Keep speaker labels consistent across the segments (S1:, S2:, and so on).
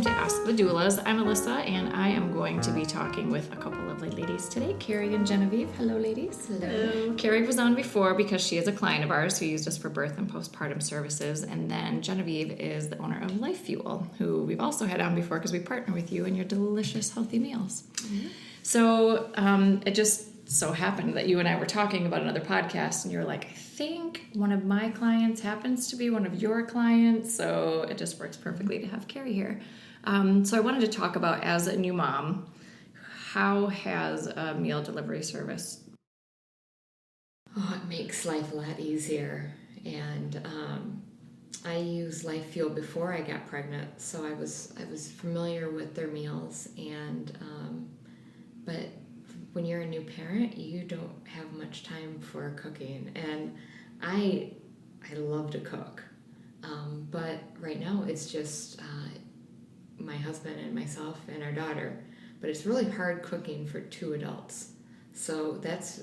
S1: welcome to Ask the Doulas. I'm Alyssa, and I am going to be talking with a couple lovely ladies today, Carrie and Genevieve. Hello, ladies.
S2: Hello.
S1: Carrie was on before because she is a client of ours who used us for birth and postpartum services, and then Genevieve is the owner of Life Fuel, who we've also had on before because we partner with you in your delicious, healthy meals. Mm-hmm. So it just so happened that you and I were talking about another podcast, and you're like, I think one of my clients happens to be one of your clients, so it just works perfectly to have Carrie here. So I wanted to talk about, as a new mom, how has a meal delivery service?
S2: Oh, it makes life a lot easier. And I used Life Fuel before I got pregnant, so I was familiar with their meals. And but when you're a new parent, you don't have much time for cooking. And I love to cook, but right now it's just my husband and myself and our daughter. But it's really hard cooking for two adults. So that's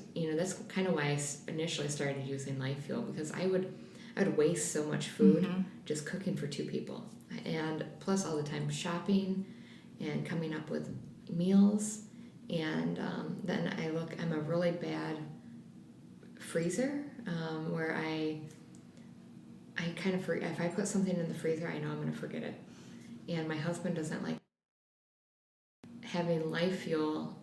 S2: kind of why I initially started using Life Fuel, because I would waste so much food just cooking for two people, and plus all the time shopping and coming up with meals. And then I'm a really bad freezer, where I kind of forget. If I put something in the freezer, I know I'm going to forget it. And my husband doesn't like having Life Fuel.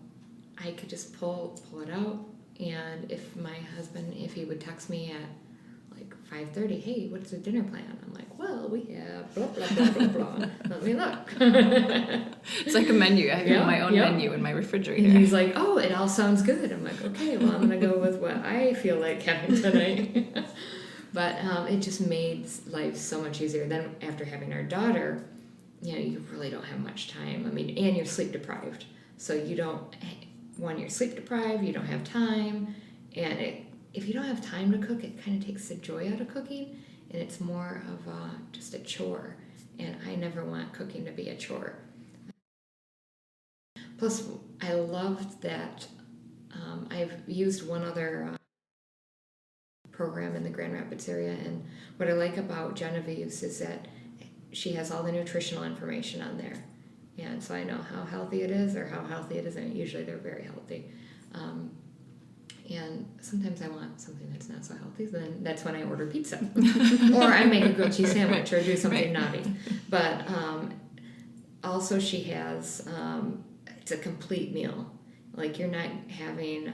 S2: I could just pull it out, and if my husband, if he would text me at like 5:30, hey, what's the dinner plan? I'm like, well, we have blah, blah, blah, blah, blah. Let me look.
S1: It's like a menu. I have my own menu in my refrigerator.
S2: And he's like, oh, it all sounds good. I'm like, okay, well, I'm going to go with what I feel like having tonight. But it just made life so much easier. Then after having our daughter, you really don't have much time. I mean, and you're sleep deprived. So when you're sleep deprived, you don't have time. And if you don't have time to cook, it kind of takes the joy out of cooking. And it's more of just a chore. And I never want cooking to be a chore. Plus, I loved that I've used one other program in the Grand Rapids area, and what I like about Genevieve's is that she has all the nutritional information on there, and so I know how healthy it is or how healthy it isn't. Usually they're very healthy, and sometimes I want something that's not so healthy, so then that's when I order pizza, or I make a grilled cheese sandwich, or do something naughty. But also she has... it's a complete meal. Like, you're not having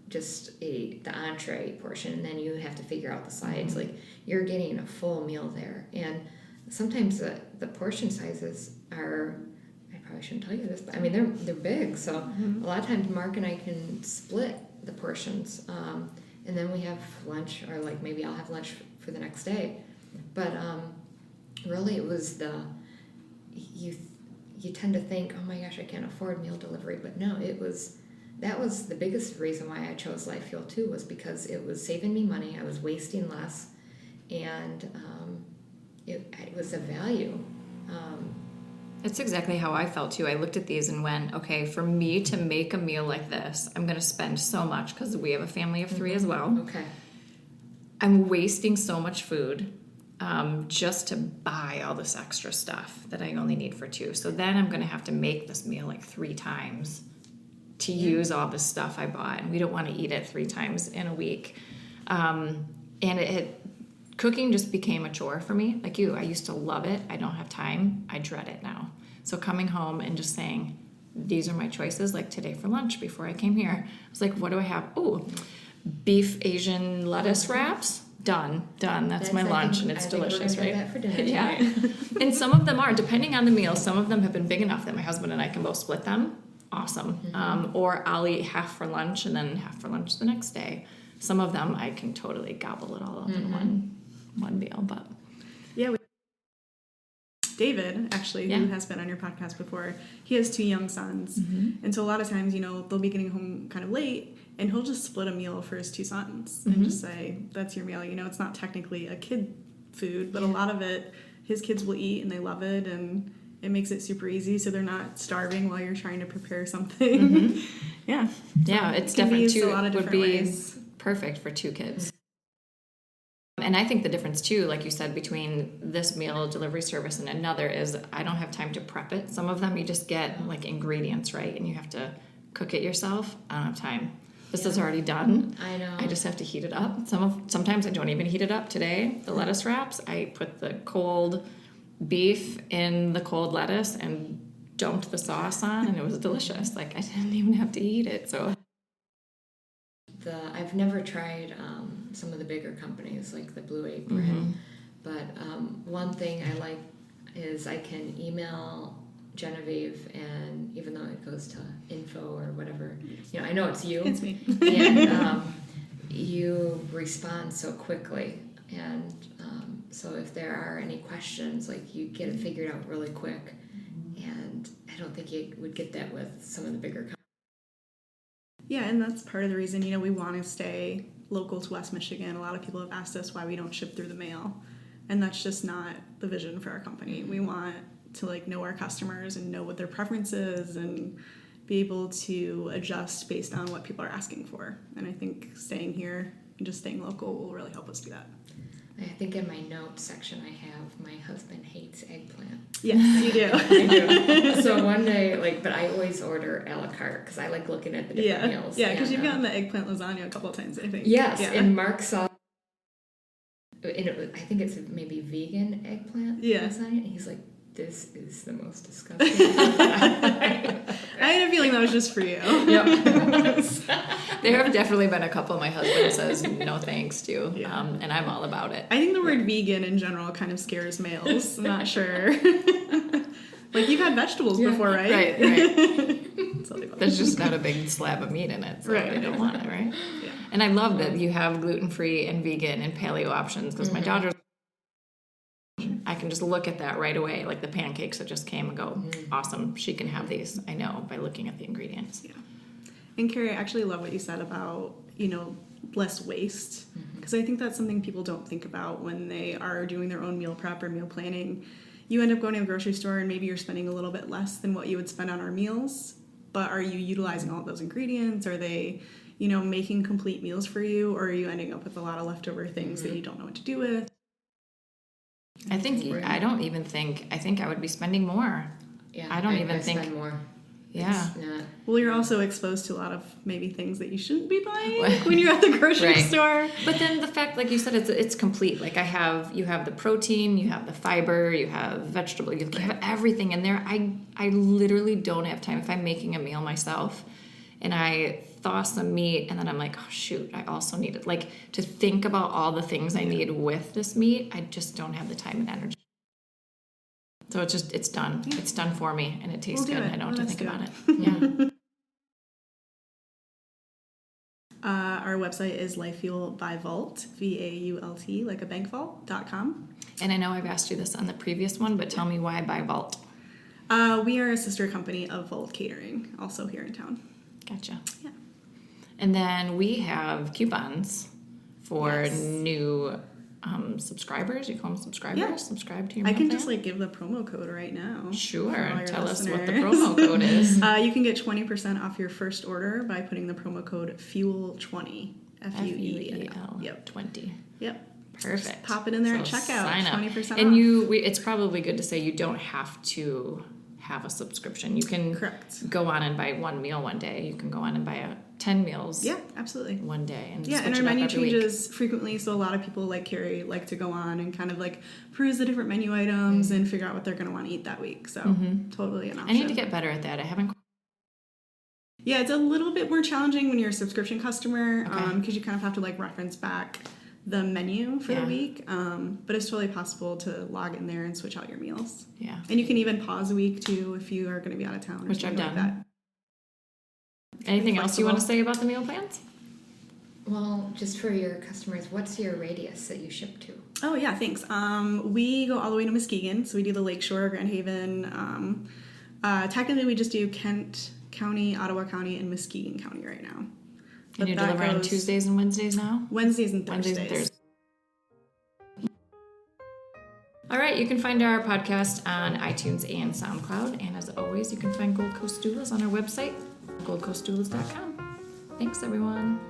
S2: just the entree portion, and then you have to figure out the sides. Like, you're getting a full meal there. And sometimes the portion sizes are, I probably shouldn't tell you this, but I mean, they're big. So a lot of times Mark and I can split the portions. And then we have lunch, or like maybe I'll have lunch for the next day. But really it was you tend to think, oh my gosh, I can't afford meal delivery. But no, that was the biggest reason why I chose Life Fuel too, was because it was saving me money. I was wasting less, and it was a value.
S1: It's exactly how I felt too. I looked at these and went, okay, for me to make a meal like this, I'm going to spend so much, because we have a family of 3 as well.
S2: Okay.
S1: I'm wasting so much food. Just to buy all this extra stuff that I only need for 2. So then I'm going to have to make this meal like 3 times to use all this stuff I bought. And we don't want to eat it 3 times in a week. And cooking just became a chore for me. Like you, I used to love it. I don't have time. I dread it now. So coming home and just saying, these are my choices. Like today for lunch, before I came here, I was like, what do I have? Oh, beef Asian lettuce wraps. Done. That's my lunch, and it's delicious, right?
S2: That for dinner.
S1: Yeah. And some of them are, depending on the meal, some of them have been big enough that my husband and I can both split them. Awesome. Or I'll eat half for lunch and then half for lunch the next day. Some of them I can totally gobble it all up in one meal. But
S3: yeah, David, actually, who has been on your podcast before, he has 2 young sons. And so a lot of times, they'll be getting home kind of late, and he'll just split a meal for his 2 sons and just say, that's your meal. It's not technically a kid food, but a lot of it, his kids will eat and they love it, and it makes it super easy, so they're not starving while you're trying to prepare something.
S1: Yeah, it's
S3: it
S1: definitely
S3: a lot of
S1: would
S3: different
S1: be
S3: ways.
S1: perfect for 2 kids. And I think the difference too, like you said, between this meal delivery service and another is I don't have time to prep it. Some of them you just get like ingredients, right? And you have to cook it yourself. I don't have time. This is already done.
S2: I know.
S1: I just have to heat it up. Sometimes I don't even heat it up. Today, the lettuce wraps, I put the cold beef in the cold lettuce and dumped the sauce on, and it was delicious. Like I didn't even have to eat it. So
S2: I've never tried some of the bigger companies like the Blue Apron, but one thing I like is I can email Genevieve, and even though it goes to info or whatever, I know it's you.
S3: It's me.
S2: And you respond so quickly, and so if there are any questions, like you get it figured out really quick, and I don't think you would get that with some of the bigger companies.
S3: Yeah, and that's part of the reason, we want to stay local to West Michigan. A lot of people have asked us why we don't ship through the mail, and that's just not the vision for our company. We want to know our customers and know what their preference is and be able to adjust based on what people are asking for. And I think staying here and just staying local will really help us do that.
S2: I think in my notes section I have my husband hates eggplant.
S3: Yes, you do.
S2: I do. So one day, but I always order a la carte because I like looking at the different meals.
S3: Yeah, because you've gotten the eggplant lasagna a couple of times, I think.
S2: Yes,
S3: yeah.
S2: and Mark saw, and I think it's maybe vegan eggplant lasagna, and he's like, this is the most disgusting thing.
S3: I had a feeling that was just for you.
S1: Yep. There have definitely been a couple my husband says no thanks to, and I'm all about it.
S3: I think the word vegan in general kind of scares males. I'm not sure. You've had vegetables before, right?
S1: Right. There's just not a big slab of meat in it, so I don't want it, right? Yeah. And I love that you have gluten-free and vegan and paleo options, because my daughter, I can just look at that right away, like the pancakes that just came, and go, awesome, she can have these, I know, by looking at the ingredients.
S3: Yeah. And Carrie, I actually love what you said about, less waste, because I think that's something people don't think about when they are doing their own meal prep or meal planning. You end up going to the grocery store and maybe you're spending a little bit less than what you would spend on our meals, but are you utilizing all of those ingredients? Are they, making complete meals for you, or are you ending up with a lot of leftover things that you don't know what to do with?
S1: I think I think I would be spending more.
S2: Yeah,
S1: I don't even think
S2: spend more.
S1: Yeah.
S3: Well, you're also exposed to a lot of maybe things that you shouldn't be buying when you're at the grocery store.
S1: But then the fact, like you said, it's complete. Like you have the protein, you have the fiber, you have vegetable, you have everything in there. I literally don't have time if I'm making a meal myself and I thaw some meat and then I'm like, oh shoot, I also need it. Like to think about all the things I need with this meat, I just don't have the time and energy. So it's done. Yeah. It's done for me, and it tastes good. I don't have to think about it. Yeah.
S3: Our website is Life Fuel by Vault, VAULT, like a bank vault.com.
S1: And I know I've asked you this on the previous one, but tell me why by Vault.
S3: We are a sister company of Vault Catering, also here in town.
S1: Gotcha.
S3: Yeah.
S1: And then we have coupons for new subscribers. You call them subscribers?
S3: Yeah.
S1: Subscribe to your
S3: I can
S1: plan?
S3: just give the promo code right now.
S1: Sure. Tell us what the promo code is.
S3: You can get 20% off your first order by putting the promo code FUEL20. FUEL.
S1: Yep. 20.
S3: Yep.
S1: Perfect.
S3: Just pop it in there at checkout.
S1: Sign up.
S3: 20% off.
S1: And it's probably good to say you don't have to have a subscription. You can go on and buy one meal one day. You can go on and buy 10 meals.
S3: Yeah, absolutely.
S1: One day. And
S3: and our menu changes frequently, so a lot of people like Carrie like to go on and kind of peruse the different menu items and figure out what they're going to want to eat that week. So totally an option.
S1: I need to get better at that. I haven't.
S3: Yeah, it's a little bit more challenging when you're a subscription customer because you kind of have to reference back the menu for the week, but it's totally possible to log in there and switch out your meals.
S1: Yeah.
S3: And you can even pause a week too if you are going to be out of town.
S1: Which I've done.
S3: Like that.
S1: Anything else you want to say about the meal plans?
S2: Well, just for your customers, what's your radius that you ship to?
S3: Oh yeah, thanks. We go all the way to Muskegon, so we do the Lakeshore, Grand Haven. Technically, we just do Kent County, Ottawa County, and Muskegon County right now.
S1: And you deliver on Tuesdays and Wednesdays now?
S3: Wednesdays and Thursdays.
S1: All right, you can find our podcast on iTunes and SoundCloud. And as always, you can find Gold Coast Doulas on our website, goldcoastdoulas.com. Thanks, everyone.